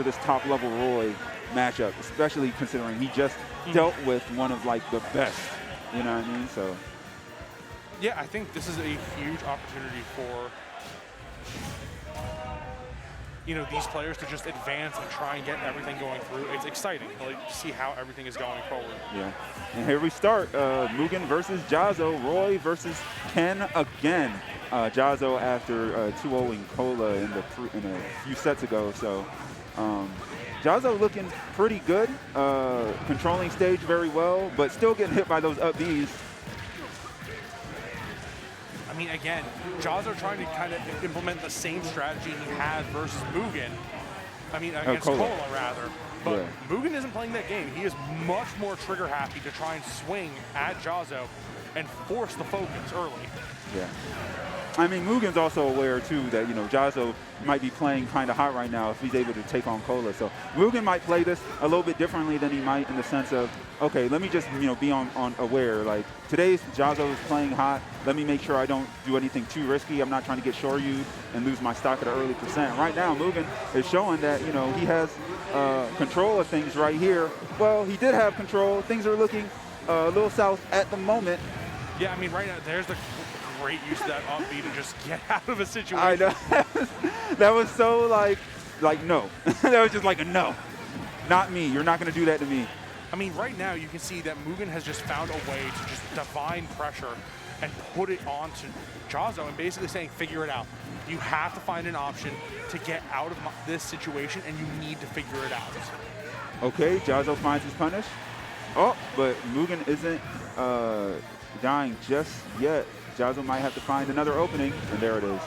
this top-level Roy matchup, especially considering he just dealt with one of, like, the best. You know what I mean? So. Yeah, I think this is a huge opportunity for these players to just advance and try and get everything going through. It's exciting, like, to see how everything is going forward. Yeah, and here we start. Mugen versus Jahzzo, Roy versus Ken again. Jahzzo after 2-0ing Cola in a few sets ago. So Jahzzo looking pretty good, controlling stage very well, but still getting hit by those up Bs. I mean, again, Jahzzo trying to kind of implement the same strategy he had versus Mugen. I mean, against Cola rather. But yeah. Mugen isn't playing that game. He is much more trigger happy to try and swing at Jahzzo and force the focus early. Yeah. I mean, Mugen's also aware, too, that, Jahzzo might be playing kind of hot right now if he's able to take on Cola. So Mugen might play this a little bit differently than he might in the sense of, okay, let me just, be on aware. Like, today's Jahzzo is playing hot. Let me make sure I don't do anything too risky. I'm not trying to get shoryu'd and lose my stock at an early percent. Right now, Mugen is showing that, he has control of things right here. Well, he did have control. Things are looking a little south at the moment. Yeah, I mean, right now, there's the great use of that up B to just get out of a situation. I know. That was so like no. That was just like a no. Not me. You're not going to do that to me. I mean, right now you can see that Mugen has just found a way to just divine pressure and put it onto Jahzzo and basically saying, figure it out. You have to find an option to get out of this situation, and you need to figure it out. Okay, Jahzzo finds his punish. Oh, but Mugen isn't dying just yet. Jahzzo might have to find another opening, and there it is.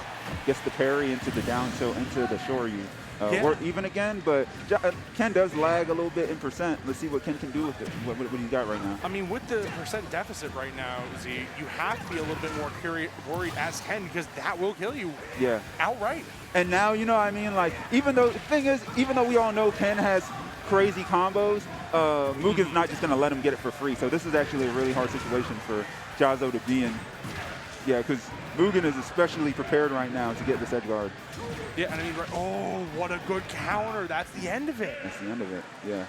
Gets the parry into the down tilt, into the shoryu. We're even again, but Ken does lag a little bit in percent. Let's see what Ken can do with it, what he's got right now. I mean, with the percent deficit right now, Z, you have to be a little bit more worried as Ken, because that will kill you outright. And now, like, even though we all know Ken has crazy combos, Mugen's not just going to let him get it for free. So this is actually a really hard situation for Jahzzo to be in. Yeah, because Mugen is especially prepared right now to get this edge guard. Yeah, and I mean, oh, what a good counter. That's the end of it. That's the end of it, yeah.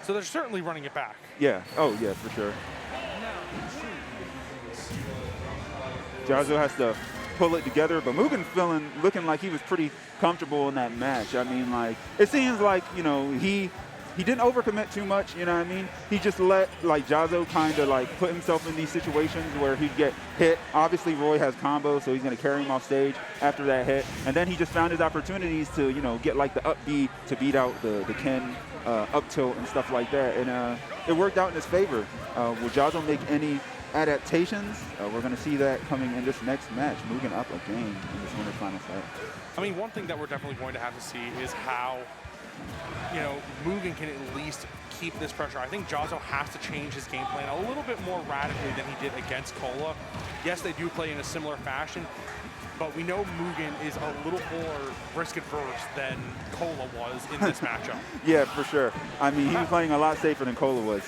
So they're certainly running it back. Yeah, oh, yeah, for sure. Jahzzo has to pull it together, but Mugen looking like he was pretty comfortable in that match. I mean, like, it seems like, he didn't overcommit too much, you know what I mean? He just let, like, Jahzzo kind of, like, put himself in these situations where he'd get hit. Obviously, Roy has combos, so he's going to carry him off stage after that hit. And then he just found his opportunities to, get, like, the up B to beat out the Ken up tilt and stuff like that. And it worked out in his favor. Will Jahzzo make any adaptations? We're going to see that coming in this next match. Mugen up again in this winner's final set. I mean, one thing that we're definitely going to have to see is how Mugen can at least keep this pressure. I think Jahzzo has to change his game plan a little bit more radically than he did against Cola. Yes, they do play in a similar fashion, but we know Mugen is a little more risk-adverse than Cola was in this matchup. Yeah, for sure. I mean, he was playing a lot safer than Cola was.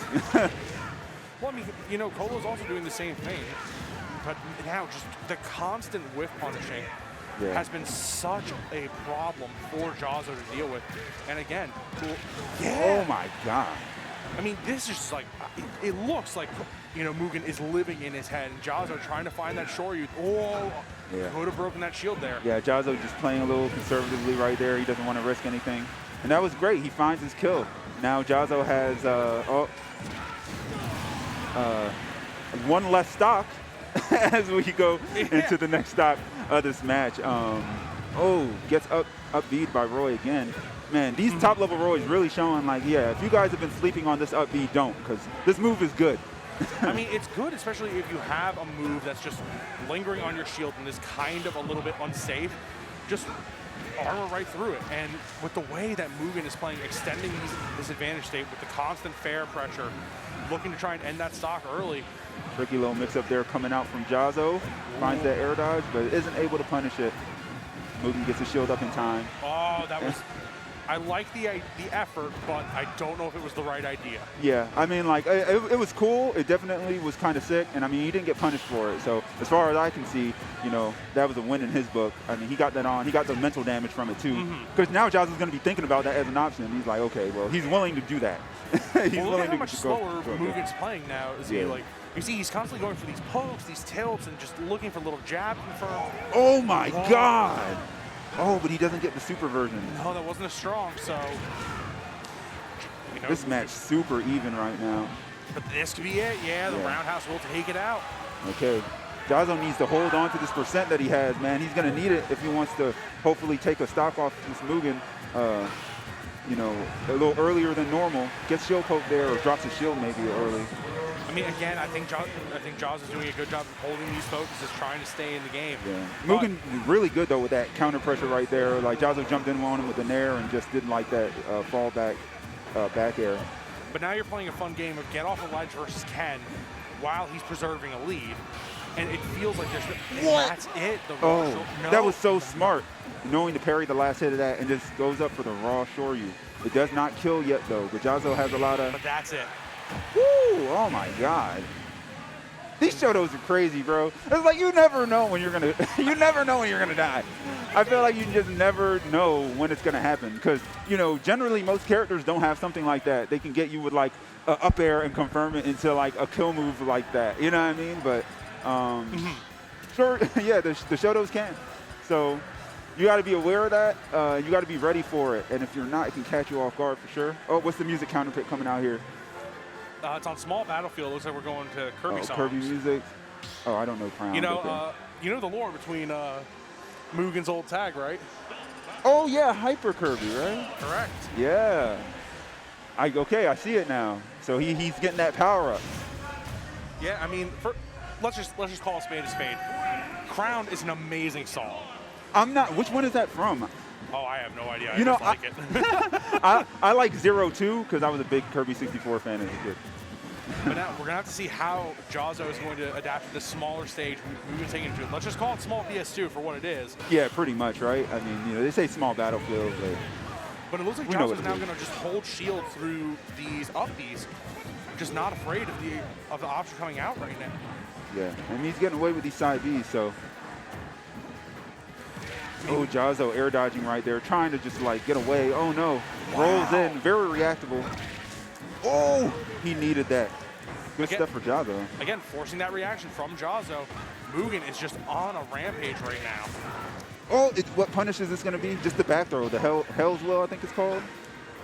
Well, I mean, Cola's also doing the same thing, but now just the constant whiff punishing has been such a problem for Jahzzo to deal with. And again, oh my God. I mean, this is just like, it looks like, Mugen is living in his head. And Jahzzo trying to find that shoryu. Oh, could have broken that shield there. Yeah, Jahzzo just playing a little conservatively right there. He doesn't want to risk anything. And that was great. He finds his kill. Now Jahzzo has one less stock as we go into the next stock of this match. Gets up B'd by Roy again. Man, these top-level Roys really showing, like, yeah, if you guys have been sleeping on this up B, don't, because this move is good. I mean, it's good, especially if you have a move that's just lingering on your shield and is kind of a little bit unsafe. Just armor right through it. And with the way that Mugen is playing, extending this advantage state with the constant fair pressure, looking to try and end that stock early. Tricky little mix-up there coming out from Jahzzo. Finds that air dodge, but isn't able to punish it. Mugen gets his shield up in time. Oh, that was... I like the effort, but I don't know if it was the right idea. Yeah, I mean, like, it was cool. It definitely was kind of sick, and I mean, he didn't get punished for it. So as far as I can see, you know, that was a win in his book. I mean, he got that on. He got the mental damage from it too. Because now Jahzzo's going to be thinking about that as an option. He's like, okay, well, he's willing to do that. He's well, look willing at how much to slower go. Mugen's playing now. Is he like? You see, he's constantly going for these pokes, these tilts, and just looking for little jab confirm. Oh my God! Oh, but he doesn't get the super version. No, that wasn't as strong. So you know, this match super even right now. But this could be it. Yeah, the roundhouse will take it out. Okay. Jahzzo needs to hold on to this percent that he has, man. He's going to need it if he wants to hopefully take a stock off this Mugen, you know, a little earlier than normal. Gets shield poke there or drops his shield maybe early. I mean, again, I think Jahzzo's doing a good job of holding these focuses, trying to stay in the game. Yeah. Mugen really good, though, with that counter pressure right there. Like, Jahzzo jumped in on him with the nair and just didn't like that fall back air. But now you're playing a fun game of get off a ledge versus Ken while he's preserving a lead. And it feels like there's that's it. No, that was so smart, knowing to parry the last hit of that and just goes up for the raw Shoryu. It does not kill yet, though, but Jahzzo has a lot of... But that's it. Woo! Oh my God. These Shotos are crazy, bro. It's like you never know when you're gonna die. I feel like you just never know when it's gonna happen because, you know, generally most characters don't have something like that. They can get you with like a up air and confirm it into like a kill move like that. You know what I mean? But sure, yeah, the Shotos can. So you got to be aware of that. You got to be ready for it. And if you're not, it can catch you off guard for sure. Oh, what's the music counter pick coming out here? It's on small battlefield. Looks like we're going to Kirby songs. Kirby music. Oh, I don't know Crown. You know, you know the lore between Mugen's old tag, right? Oh yeah, Hyper Kirby, right? Correct. Yeah. Okay, I see it now. So he's getting that power up. Yeah, I mean, let's just call a spade a spade. Crown is an amazing song. I'm not. Which one is that from? Oh, I have no idea. You know, I just like it. I like 0-2 because I was a big Kirby 64 fan as a kid. But now we're going to have to see how Jahzzo is going to adapt to this smaller stage. We've taken into it. Let's just call it small PS2 for what it is. Yeah, pretty much, right? I mean, you know, they say small battlefield, but it looks like Jahzzo is now going to just hold shield through these up-Bs, just not afraid of the option coming out right now. Yeah, and he's getting away with these side Bs, so. Oh, Jahzzo air dodging right there, trying to just like get away. Oh no, rolls in, very reactable. Oh, he needed that. Good stuff for Jahzzo. Again, forcing that reaction from Jahzzo. Mugen is just on a rampage right now. Oh, what punish is this going to be? Just the back throw, the Hell's Will, I think it's called.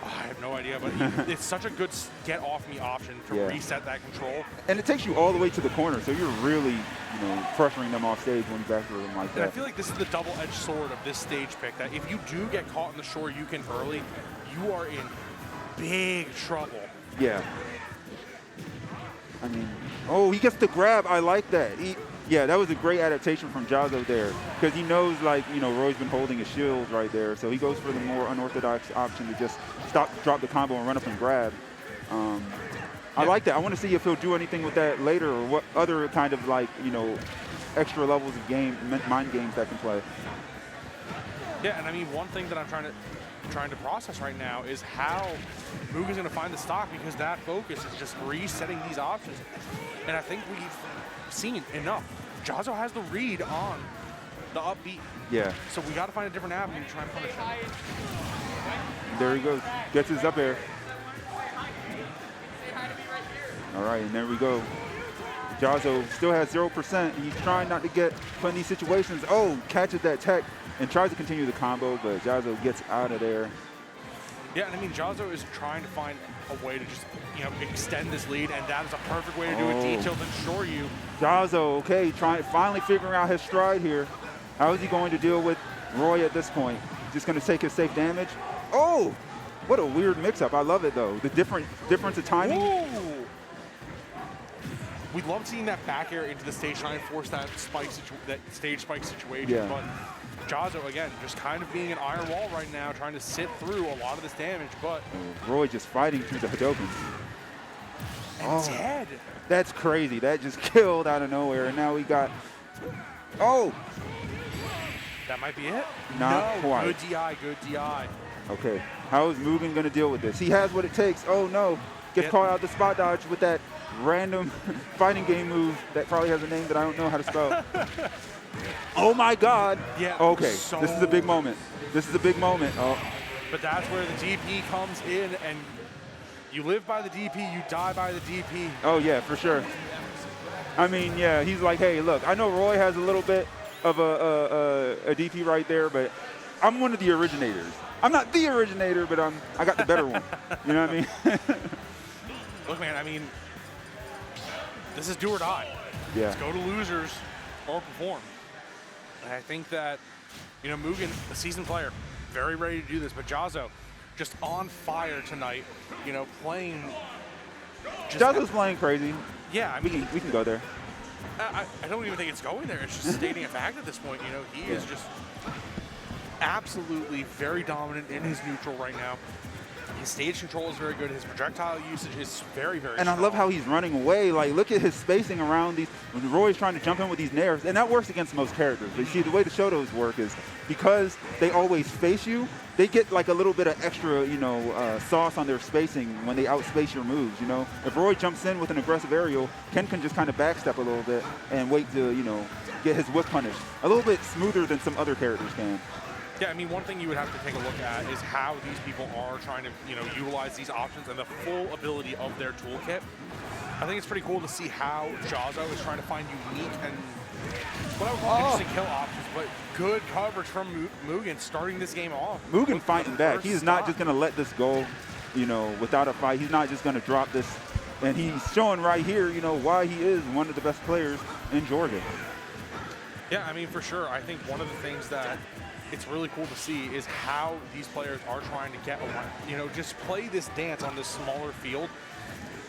I have no idea, but it's such a good get off me option to reset that control. And it takes you all the way to the corner, so you're really, you know, pressuring them off stage when you back throw them like that. And I feel like this is the double-edged sword of this stage pick, that if you do get caught in the Shoryuken early, you are in big trouble. Yeah. I mean, oh, he gets the grab. I like that. Yeah, that was a great adaptation from Jahzzo there because he knows, like, you know, Roy's been holding his shield right there, so he goes for the more unorthodox option to just drop the combo and run up and grab. I like that. I want to see if he'll do anything with that later or what other kind of, like, you know, extra levels of mind games that can play. Yeah, and I mean, one thing that I'm trying to process right now is how Mugen's going to find the stock because that focus is just resetting these options. And I think we've seen enough. Jahzzo has the read on the up-B. Yeah. So we got to find a different avenue to try and punish him. There he goes. Gets his up air. All right, and there we go. Jahzzo still has 0%. He's trying not to get put in these situations. Oh, catches that tech and tries to continue the combo, but Jahzzo gets out of there. Yeah, and I mean, Jahzzo is trying to find a way to just, you know, extend this lead, and that is a perfect way to do it detailed and Shoryu. Jahzzo, okay, finally figuring out his stride here. How is he going to deal with Roy at this point? Just going to take his safe damage? Oh, what a weird mix-up. I love it, though. The difference of timing. Whoa. We love seeing that back air into the stage, trying to force that stage spike situation. Yeah. But Jahzzo, again, just kind of being an iron wall right now, trying to sit through a lot of this damage, but... Roy just fighting through the Hadouken. And dead. That's crazy. That just killed out of nowhere, and now we got... Oh! That might be it? Not quite. Good DI, good DI. Okay, how is Mugen going to deal with this? He has what it takes. Oh, no. Gets caught out the spot dodge with that random fighting game move that probably has a name that I don't know how to spell. Oh, my God. Yeah. Okay, So this is a big moment. This is a big moment. Oh. But that's where the DP comes in, and you live by the DP, you die by the DP. Oh, yeah, for sure. I mean, yeah, he's like, hey, look, I know Roy has a little bit of a DP right there, but I'm one of the originators. I'm not the originator, but I got the better one. You know what I mean? Look, man, I mean, this is do or die. Yeah. Let's go to losers or perform. And I think that, you know, Mugen, a seasoned player, very ready to do this, but Jahzzo, just on fire tonight, you know, playing. Jahzzo's playing crazy. Yeah, I mean, we can go there. I don't even think it's going there. It's just stating a fact at this point. You know, he is just absolutely very dominant in his neutral right now. His stage control is very good. His projectile usage is very, very And strong. I love how he's running away. Like, look at his spacing around these. When Roy's trying to jump in with these nairs, and that works against most characters. But you see, the way the Shotos work is because they always face you, they get like a little bit of extra, you know, sauce on their spacing when they outspace your moves, you know. If Roy jumps in with an aggressive aerial, Ken can just kind of backstep a little bit and wait to, you know, get his whip punished. A little bit smoother than some other characters can. Yeah, I mean, one thing you would have to take a look at is how these people are trying to, you know, utilize these options and the full ability of their toolkit. I think it's pretty cool to see how Jahzzo is trying to find unique and what I would call interesting kill options, but good coverage from Mugen starting this game off. Mugen fighting back. He is not just going to let this go, you know, without a fight. He's not just going to drop this. And he's showing right here, you know, why he is one of the best players in Georgia. Yeah, I mean, for sure. I think one of the things that it's really cool to see is how these players are trying to get away. You know, just play this dance on this smaller field.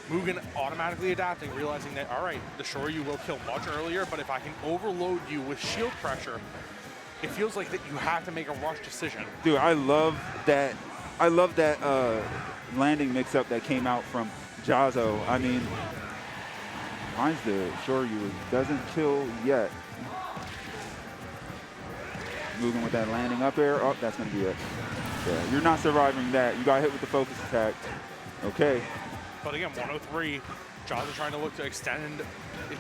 Mugen automatically adapting, realizing that, all right, the Shoryu will kill much earlier, but if I can overload you with shield pressure, it feels like that you have to make a rush decision. Dude, I love that. I love that landing mix-up that came out from Jahzzo. I mean, mine's the Shoryu doesn't kill yet. Mugen with that landing up air. Oh, that's going to be it. Yeah, you're not surviving that. You got hit with the focus attack. Okay. But again, 103. Jahzzo trying to look to extend,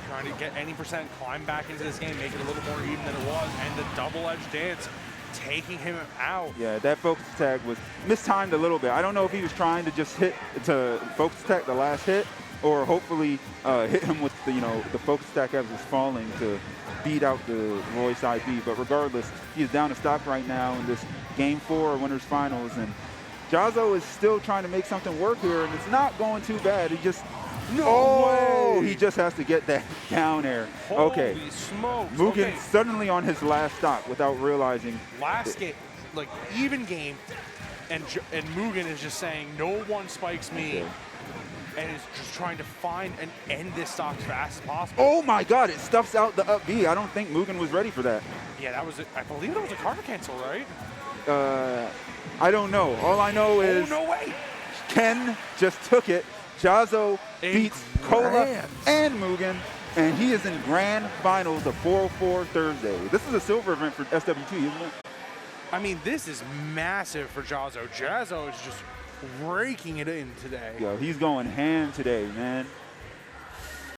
trying to get any percent, climb back into this game, make it a little more even than it was, and the double-edged dance taking him out. Yeah, that focus attack was mistimed a little bit. I don't know if he was trying to just hit to focus attack the last hit, or hopefully hit him with the, you know, the focus attack as it's falling to beat out the Roy side B. But regardless, he's down to stock right now in this Game 4 winners finals, and Jahzzo is still trying to make something work here, and it's not going too bad. He just he just has to get that down air. Okay. Holy smokes. Mugen suddenly on his last stock without realizing. Last game, like even game, and Mugen is just saying, no one spikes me. Okay. And is just trying to find and end this stock as fast as possible. Oh my God, it stuffs out the up B. I don't think Mugen was ready for that. Yeah, that was, I believe that was a card cancel, right? I don't know. All I know is no way. Ken just took it. Jahzzo beats Cola and Mugen, and he is in grand finals of 404 Thursday. This is a silver event for SWT, isn't it? I mean, this is massive for Jahzzo. Jahzzo is just raking it in today. Yo, he's going ham today, man.